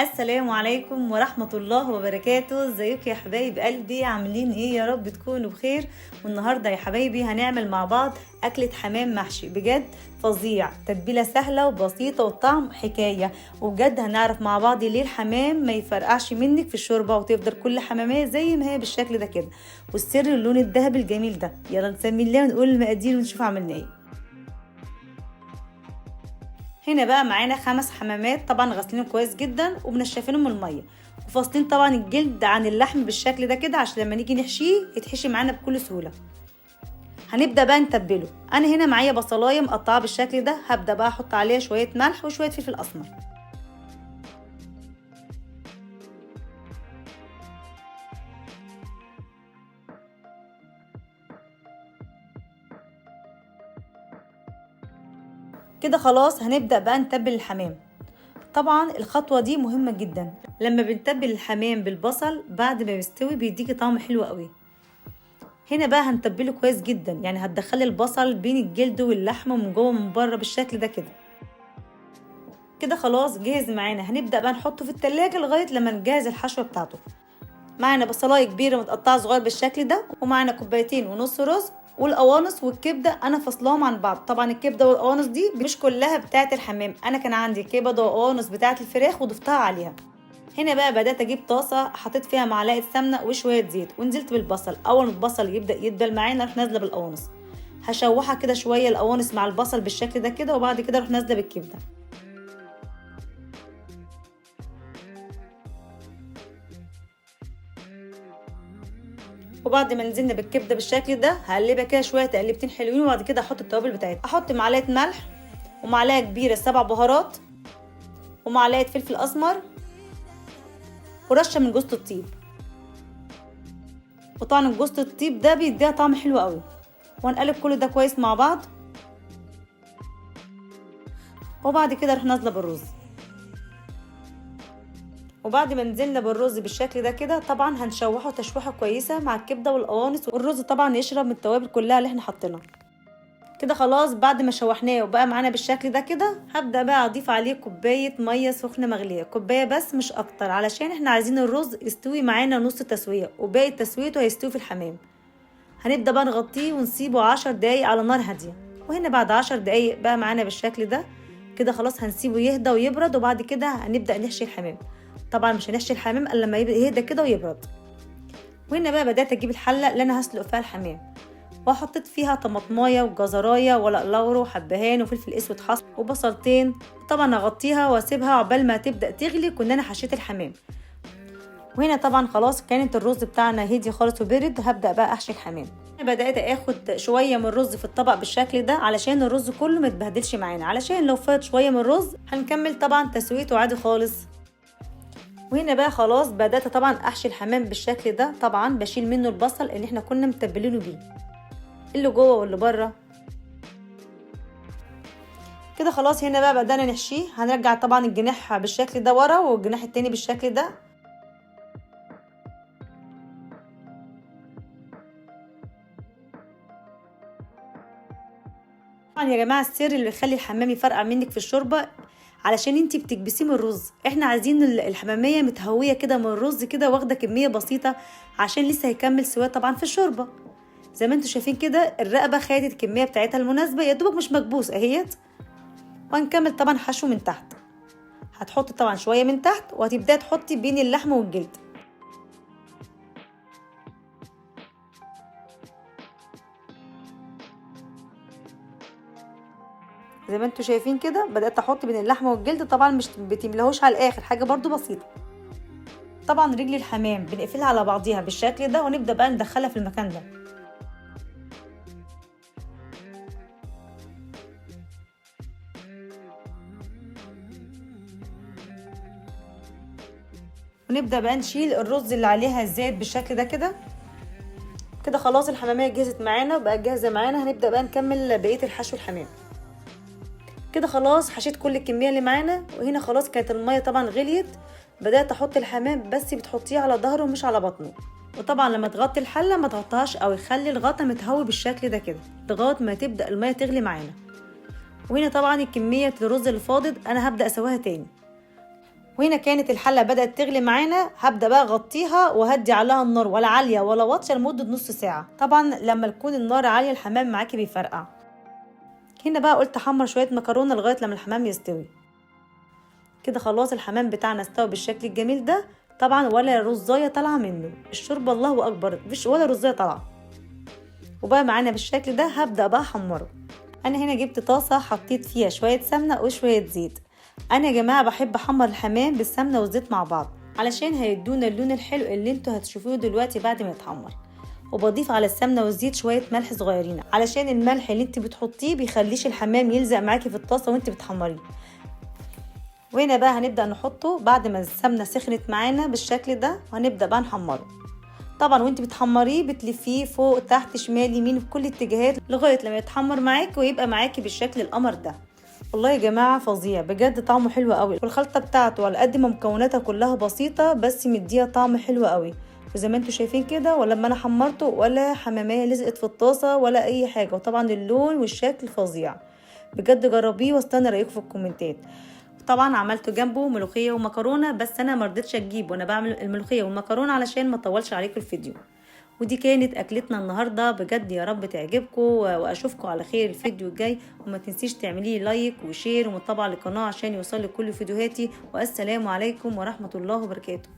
السلام عليكم ورحمة الله وبركاته. ازيكم يا حبايب قلبي؟ عاملين ايه؟ يا رب تكونوا بخير. والنهاردة يا حبايبي هنعمل مع بعض أكلة حمام محشي بجد فظيع، تتبيلة سهلة وبسيطة والطعم حكاية. وبجد هنعرف مع بعض ليه الحمام ما يفرقعش منك في الشوربة وتفضل كل حمامية زي ما هي بالشكل ده كده، والسر اللون الذهبي الجميل ده. يلا نسمي الله ونقول المقادير ونشوف عملنا ايه. هنا بقى معانا 5 حمامات، طبعا غاسلينهم كويس جدا ومنشفينهم من الميه، وفاصلين طبعا الجلد عن اللحم بالشكل ده كده عشان لما نيجي نحشيه يتحشي معانا بكل سهوله. هنبدا بقى نتبله. انا هنا معايا بصلايه مقطعه بالشكل ده، هبدا بقى احط عليها شويه ملح وشويه فلفل اسمر. كده خلاص هنبدا بقى نتبل الحمام. طبعا الخطوه دي مهمه جدا، لما بنتبل الحمام بالبصل بعد ما بيستوي بيديكي طعم حلو قوي. هنا بقى هنتبله كويس جدا، يعني هتدخلي البصل بين الجلد واللحمه من جوه ومن بره بالشكل ده كده. كده خلاص جاهز معانا، هنبدا بقى نحطه في التلاجة لغايه لما نجهز الحشوه بتاعته. معانا بصلايه كبيره متقطعه صغير بالشكل ده، ومعانا 2.5 كوباية رز، والقوانص والكبده انا فصلاهم عن بعض. طبعا الكبده والقوانص دي مش كلها بتاعه الحمام، انا كان عندي كبده وقوانص بتاعه الفراخ وضفتها عليها. هنا بقى بدات اجيب طاسه، حطيت فيها معلقه سمنه وشويه زيت، ونزلت بالبصل. اول ما البصل يبدا يدبل معانا اروح نازله بالقوانص، هشوحها كده شويه القوانص مع البصل بالشكل ده كده، وبعد كده اروح نازله بالكبده. وبعد ما نزلنا بالكبده بالشكل ده هقلبها كده شويه تقلبتين حلوين، وبعد كده احط التوابل بتاعتها. احط معلقه ملح، ومعلقه كبيره 7 بهارات، ومعلقه فلفل اسمر، ورشه من جوز الطيب. وطبعا جوز الطيب ده بيديها طعم حلو قوي. وهنقلب كل ده كويس مع بعض، وبعد كده اروح نازله بالرز. وبعد ما نزلنا بالرز بالشكل ده كده طبعا هنشوحه تشويحه كويسه مع الكبده والقوانص، والرز طبعا يشرب من التوابل كلها اللي احنا حاطينها. كده خلاص بعد ما شوحناه وبقى معانا بالشكل ده كده، هبدا بقى اضيف عليه كوبايه ميه سخنه مغليه، كوبايه بس مش اكتر، علشان احنا عايزين الرز يستوي معانا نص تسويه، وباقي تسويته هيستوي في الحمام. هنبدا بقى نغطيه ونسيبه 10 دقايق على نار هاديه. وهنا بعد 10 دقايق بقى معانا بالشكل ده كده خلاص، هنسيبه يهدى ويبرد، وبعد كده هنبدا نحشي الحمام. طبعا مش هنحشي الحمام الا لما يهدى كده ويبرد. وهنا بقى بدات اجيب الحله اللي انا هسلق فيها الحمام، وحطيت فيها طماطمايه وجزرايه ورق لورا وحبهان وفلفل اسود حص وبصلتين. طبعا اغطيها واسيبها عقبال ما تبدا تغلي، كنا انا حشيت الحمام. وهنا طبعا خلاص كانت الرز بتاعنا هدي خالص وبرد، هبدا بقى احشي الحمام. بدات اخد شويه من الرز في الطبق بالشكل ده علشان الرز كله ما يتبهدلش معانا، علشان لو فات شويه من الرز هنكمل طبعا تسويته عادي خالص. وهنا بقى خلاص بدات طبعا احشي الحمام بالشكل ده، طبعا بشيل منه البصل اللي احنا كنا متبلينه بيه، اللي جوه واللي بره. كده خلاص هنا بقى بدانا نحشيه. هنرجع طبعا الجناح بالشكل ده ورا، والجناح التاني بالشكل ده. طبعا يا جماعه السر اللي بيخلي الحمام يفرقع منك في الشوربه علشان انتي بتكبسيه من الرز. احنا عايزين الحماميه متهويه كده من الرز كده، واخده كميه بسيطه عشان لسه هيكمل سواه طبعا في الشوربه. زي ما انتوا شايفين كده الرقبه خدت الكميه بتاعتها المناسبه، يا دوبك مش مكبوس اهيت. وهنكمل طبعا حشو من تحت. هتحطي طبعا شويه من تحت، وهتبداي تحطي بين اللحم والجلد. زي ما انتوا شايفين كده بدات احط بين اللحمه والجلد، طبعا مش بتملهوش على الاخر، حاجه برضو بسيطه. طبعا رجل الحمام بنقفلها على بعضيها بالشكل ده، ونبدا بقى ندخلها في المكان ده. ونبدا بقى نشيل الرز اللي عليها الزيت بالشكل ده كده. كده خلاص الحماميه جهزت معانا وبقت جاهزه معانا، هنبدا بقى نكمل بقيه الحشو الحمام. كده خلاص حشيت كل الكميه اللي معانا. وهنا خلاص كانت الميه طبعا غليت، بدات احط الحمام بس بتحطيه على ظهره مش على بطنه. وطبعا لما تغطي الحله ما تغطيهاش قوي، خلي الغطا متهوي بالشكل ده كده لغايه ما تبدا الميه تغلي معانا. وهنا طبعا الكميه الرز اللي فاضت انا هبدا اسويها تاني. وهنا كانت الحله بدات تغلي معانا، هبدا بقى اغطيها وهدي عليها النار، ولا عاليه ولا واطيه، لمده نص ساعه. طبعا لما تكون النار عاليه الحمام معاكي بيفرقع. هنا بقى قلت احمر شويه مكرونه لغايه لما الحمام يستوي. كده خلاص الحمام بتاعنا استوى بالشكل الجميل ده. طبعا ولا رزايه طالعه منه، الشوربه الله اكبر، مفيش ولا رزايه طالعه. وبقى معانا بالشكل ده هبدا بقى احمره. انا هنا جبت طاسه حطيت فيها شويه سمنه وشويه زيت. انا يا جماعه بحب احمر الحمام بالسمنه والزيت مع بعض علشان هيدونا اللون الحلو اللي انتوا هتشوفوه دلوقتي بعد ما يتحمر. وبضيف على السمنه والزيت شويه ملح صغيرين، علشان الملح اللي انت بتحطيه بيخليش الحمام يلزق معاكي في الطاسه وانت بتحمريه. وهنا بقى هنبدا نحطه بعد ما السمنه سخنت معانا بالشكل ده، وهنبدا بقى نحمره. طبعا وانت بتحمريه بتلفيه فوق تحت شمال يمين في كل اتجاهات لغايه لما يتحمر معاكي ويبقى معاكي بالشكل القمر ده. والله يا جماعه فظيع بجد، طعمه حلو قوي، والخلطه بتاعته على قد ما مكوناتها كلها بسيطه بس مديها طعم حلو قوي. وزي ما انتوا شايفين كده، ولما انا حمرته ولا حماميه لزقت في الطاسه ولا اي حاجه، وطبعا اللون والشكل فظيع بجد. جربيه واستنى رايكم في الكومنتات. طبعا عملت جنبه ملوخيه ومكرونه، بس انا مرضتش اجيب وانا بعمل الملوخيه والمكرونه علشان ما اطولش عليكم الفيديو. ودي كانت اكلتنا النهارده بجد، يا رب تعجبكم واشوفكم على خير الفيديو الجاي. وما تنسيش تعملي لايك وشير ومتابعه للقناه عشان يوصلك كل فيديوهاتي. والسلام عليكم ورحمه الله وبركاته.